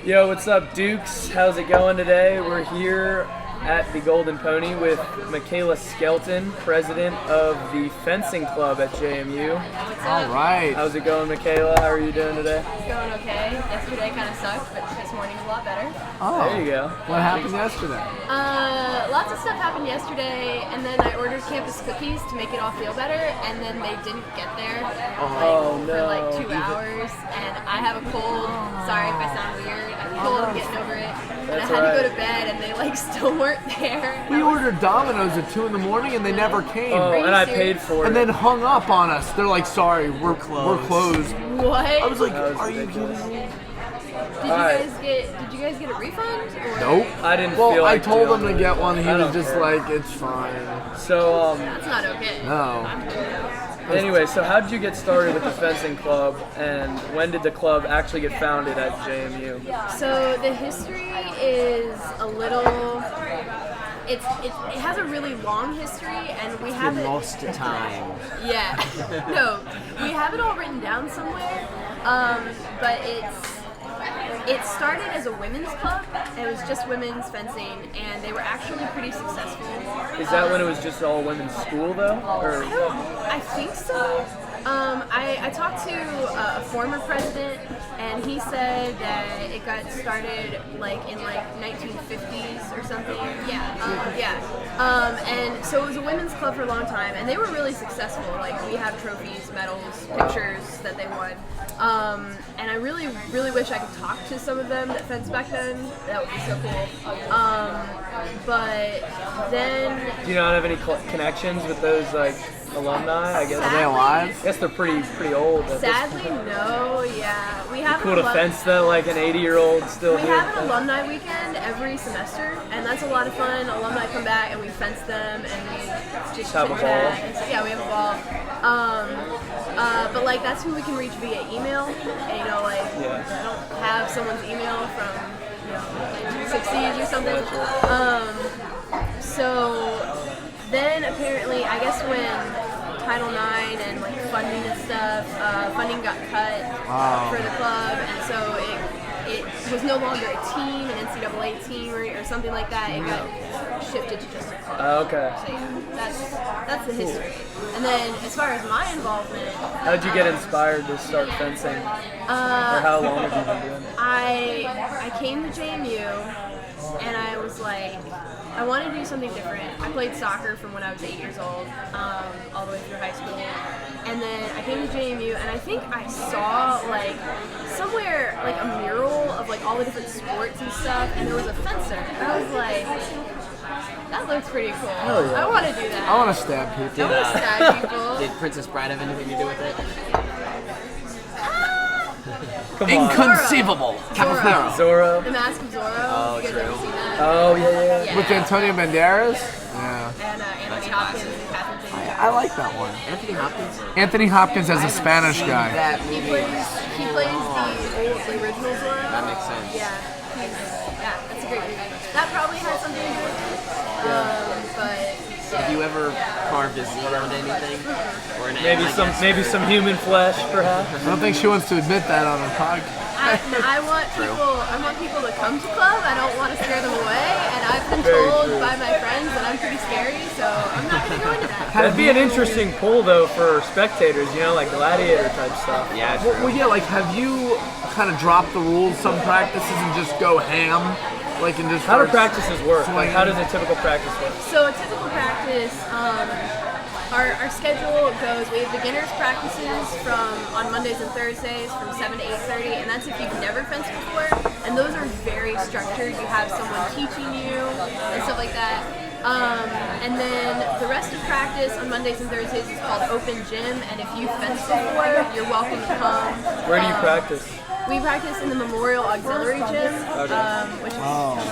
Yo, what's up, Dukes? How's it going today? We're here at the Golden Pony with Mikeala Skelton, president of the fencing club at JMU. All right. How's it going, Mikeala? How are you doing today? It's going okay. Yesterday kind of sucked, but this morning's a lot better. Oh, there you go. What happened yesterday? Lots of stuff happened yesterday, and then I ordered campus cookies to make it all feel better, and then they didn't get there for like 2 hours, and I have a cold. Sorry if I sound weird. I have a cold. I'm getting over it. And I had to go to bed, and they still weren't there. We ordered Domino's at 2 in the morning, and they never came. Oh, and I paid for it. And then hung up on us. They're like, "Sorry, we're closed." What? I was like, "Are you kidding me?" Did you guys get a refund? Or? Nope. I didn't feel like I told him doing to get one. He I was don't just care. like, "It's fine." So, That's not okay. No. anyway, so how did you get started with the fencing club, and when did the club actually get founded at JMU? So the history is a little. It has a really long history, and we have it. Most of time. Yeah. No, we have it all written down somewhere. But it started as a women's club. It was just women's fencing, and they were actually pretty successful. Is that when it was just all women's school, though? Or I think so. I talked to a former president, and he said that it got started in 1950s or something. And so it was a women's club for a long time, and they were really successful. Like, we have trophies, medals, pictures that they won. And I really, really wish I could talk to some of them that fenced back then. That would be so cool. But then... do you not have any connections with those alumni? I guess. Are they alive? I guess they're pretty old. Sadly, no. Yeah, we have Cool to fence though, like an 80-year-old still. We have an alumni weekend every semester, and that's a lot of fun. Alumni come back, and we fence them, and we just have a chit-chat. ball. And so, yeah, we have a ball. But that's who we can reach via email. And I don't have someone's email from 60s or something. So then apparently, I guess when Title IX and funding and stuff, funding got cut for the club, and so it was no longer a team, an NCAA team or something like that. It got shifted to just a club. Okay. So yeah, that's the history. And then as far as my involvement, How did you get inspired to start fencing? Or how long have you been doing it? I came to JMU, and I was like, I want to do something different. I played soccer from when I was 8 years old, all the way through high school. And then I came to JMU, and I think I saw somewhere a mural of all the different sports and stuff, and there was a fencer. And I was like, that looks pretty cool. yeah. I want to do that. I want to stab people. I want to stab people. Did Princess Bride have anything to do with it? Come on. Inconceivable. Zorro. Zorro. The Mask of Zorro. Oh, you guys true. ever seen that? Oh yeah. Yeah. With Antonio Banderas? Yeah. And Anthony Hopkins and Catherine Zeta-Jones. I like that one. Anthony Hopkins? Anthony Hopkins as a Spanish Seen guy. That He movie. plays the original Zorro. That makes sense. Yeah, that's a great movie. That probably has something to do with it. But Have you ever carved a Z on anything? Or an Maybe M, I guess, maybe or- some human flesh, perhaps. I don't think she wants to admit that on her podcast. I want people to come to club. I don't want to scare them away. And I've been Very told true. by my friends that I'm pretty scary, so I'm not going to go into that. That'd be an interesting pull though for spectators, like gladiator type stuff. Yeah, true. Well, yeah, have you kind of dropped the rules some practices and just go ham? And just How do start practices work? swinging? How does a typical practice work? So a typical practice, our schedule goes, we have beginners practices on Mondays and Thursdays from 7 to 8:30, and that's if you've never fenced before, and those are very structured. You have someone teaching you and stuff like that. And then the rest of practice on Mondays and Thursdays is called open gym, and if you fenced before, you're welcome to come. Where do you practice? We practice in the Memorial Auxiliary Gym, which is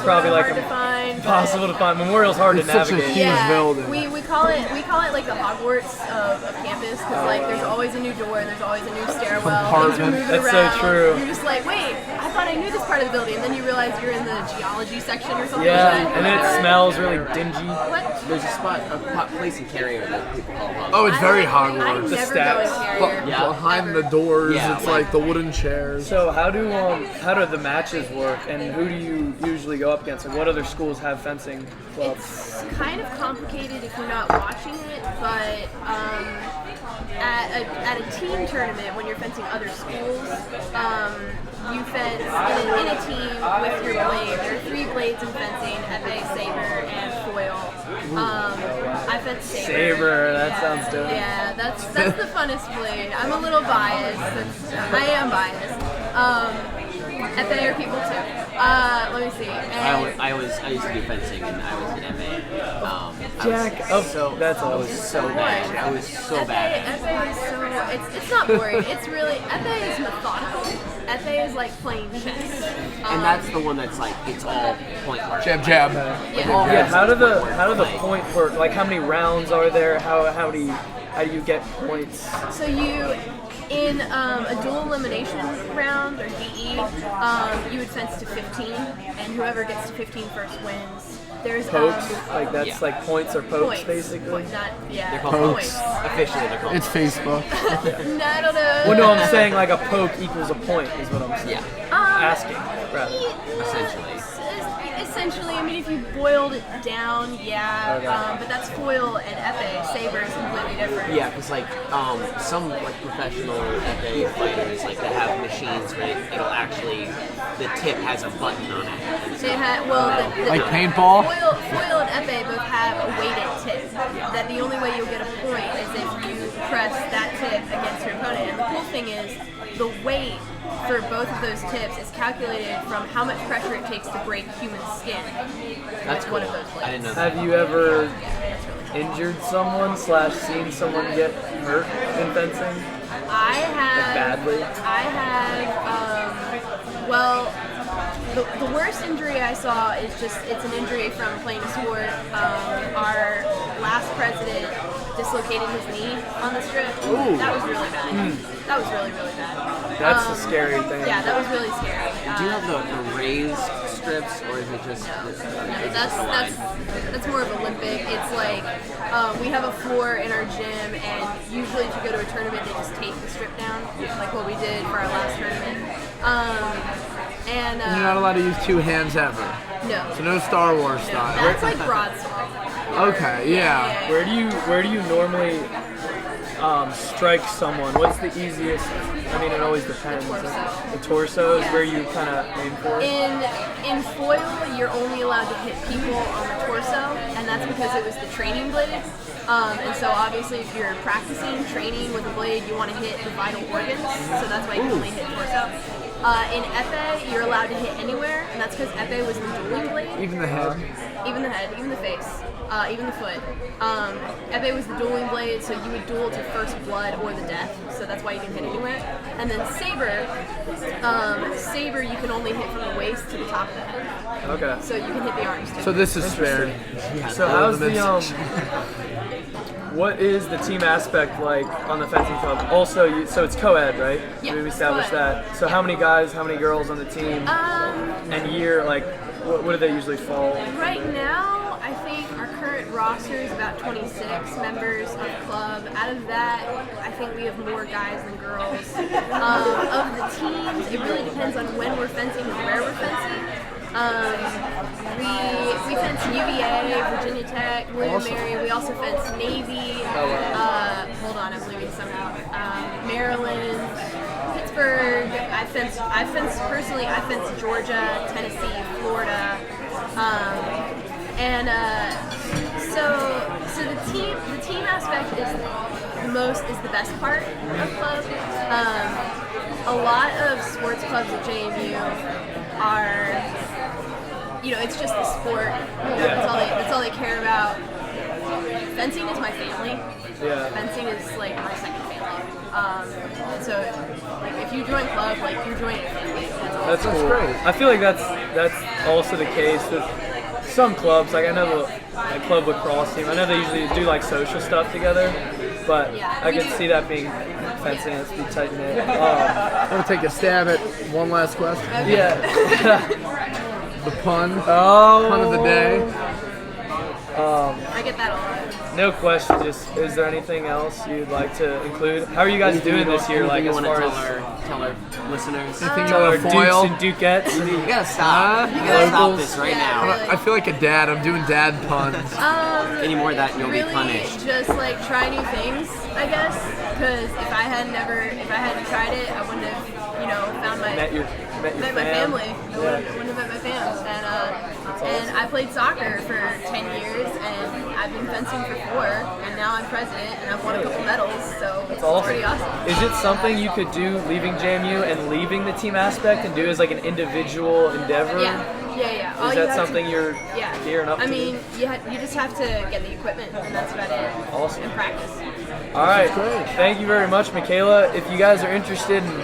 Probably hard to find. Impossible to find. Memorial's hard It's to such a navigate. huge building. We call it like the Hogwarts of campus, because there's always a new door and there's always a new stairwell. Things are Compartment. moving That's so around. true. You're just like, wait, I fun. I knew this part of the building, and then you realize you're in the geology section or something. Yeah, and then it smells really dingy. What? There's a place in Carrier that people call home. Oh, it's very I Hogwarts. The never go in steps. Carrier. Yeah. Behind the doors, Yeah, it's like- like the wooden chairs. So how do the matches work, and who do you usually go up against? Like, what other schools have fencing clubs? It's kind of complicated if you're not watching it, but at a team tournament, when you're fencing other schools, you fence in a team with your blade. There are 3 blades in fencing: epee, saber, and foil. I fence saber. Saber, that sounds dope. Yeah, that's the funnest blade. I'm a little biased. I am biased. Epee are people too. Let me see. And I used to do fencing, and I was in MA. Jack, that's I was awesome. so bad. I was so bad. Epee is so it's not boring. It's really epee is methodical. Epee is like playing chess. And that's the one that's like it's all point work. Jab, jab. Yeah, how do the point work? Like, how many rounds are there? How do you get points? So you, in a dual elimination round, or DE, you would fence to 15, and whoever gets to 15 first wins. There's Pokes? Like, that's Yeah. like points or pokes, points. basically? Not, yeah, They're called points. Officially, they're called. It's Facebook. I don't know. Well, no, I'm saying like a poke equals a point is what I'm saying. Yeah, Asking, rather. essentially. Essentially, I mean, if you boiled it down, yeah, Okay. but that's foil and epee. Saber is completely different. Yeah, because like some like professional FA fighters like they have machines where it'll actually the tip has a button on it. They had, well, Like paintball? Foil and epee both have a weighted tip. That the only way you'll get a point is if you press that tip against your opponent. And the cool thing is, the weight for both of those tips is calculated from how much pressure it takes to break human skin. That's one cool. of those blades. I didn't know that. Have you ever injured someone / seen someone get hurt in fencing? I have. Badly? I have. Well, the worst injury I saw is it's an injury from playing a sport. Our last president dislocated his knee on the strip. Ooh. That was really bad. That was really, really bad. That's a scary thing. Yeah, that was really scary. Do you have the raised strips or is it just That's more of Olympic. It's like we have a floor in our gym, and usually if you go to a tournament, they just tape the strip down, like what we did for our last tournament. And You're not allowed to use 2 hands ever. no, So no Star Wars style. that's like broadsword. Okay, yeah. Where do you normally strike someone? What's the easiest? I mean, it always depends. torso. The torso is Yeah. where you kind of aim for. In foil, you're only allowed to hit people on the torso, and that's because it was the training blade. And so obviously, if you're practicing training with a blade, you want to hit the vital organs. So that's why you can only hit torso. In epee, you're allowed to hit anywhere, and that's because epee was the dueling blade. Even the head. Even the head, even the face, even the foot. Epee was the dueling blade, so you would duel to first blood or the death, so that's why you can hit anywhere. And then saber you can only hit from the waist to the top of the head, Okay. so you can hit the arms too. So this is spared. So how's the what is the team aspect like on the fencing club? Also, so it's co-ed, right? Yeah, We've established co-ed. that. So how many guys, how many girls on the team? And year, like, what do they usually fall? Right now, I think our current roster is about 26 members of club. Out of that, I think we have more guys than girls. Of the teams, it really depends on when we're fencing and where we're fencing. We fence UVA, Virginia Tech, William Mary. We also fence Navy. Hold on, I'm leaving some out. Maryland, Pittsburgh. I fence Georgia, Tennessee, Florida, so the team aspect is the best part of club. A lot of sports clubs at JMU are, it's just the sport. That's all they care about. Fencing is my family. Yeah. Fencing is like my second family. So like if you join club, like you're joining a family. That's cool. great. I feel like that's also the case with some clubs. Like I know the club lacrosse team. I know they usually do like social stuff together, but Yeah, I we could do. see that being fencing. Let's be tight knit. I'm gonna take a stab at one last question. Yeah. The pun. Oh. Pun of the day. I get that a lot. No question. Just, is there anything else you'd like to include? How are you guys doing this year? Like, you as want far to as tell our listeners? Anything you tell our want to foil? dukes and dukettes? You gotta stop. You gotta stop this right Yeah, now. really. I feel like a dad. I'm doing dad puns. Any more of that, and you'll Really, be punished. just like try new things, I guess. Because if I hadn't tried it, I wouldn't have, found my Met my family. I Yeah. wouldn't have met my fam. And I played soccer for 10 years, and I've been fencing for 4, and now I'm president, and I've won a couple medals, so it's Awesome. pretty awesome. Is it something you could do leaving JMU and leaving the team aspect and do as like an individual endeavor? Yeah. All Is you that have something to, you're gearing up I to? mean, you just have to get the equipment, and that's about it. Awesome. And practice. All right. Great. Thank you very much, Mikeala. If you guys are interested in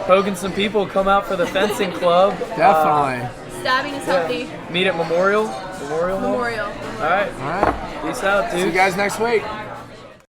poking some people, come out for the fencing club. Definitely. Stabbing is healthy. Meet at Memorial. Memorial. Memorial. All right. All right. Peace out, dude. See you guys next week.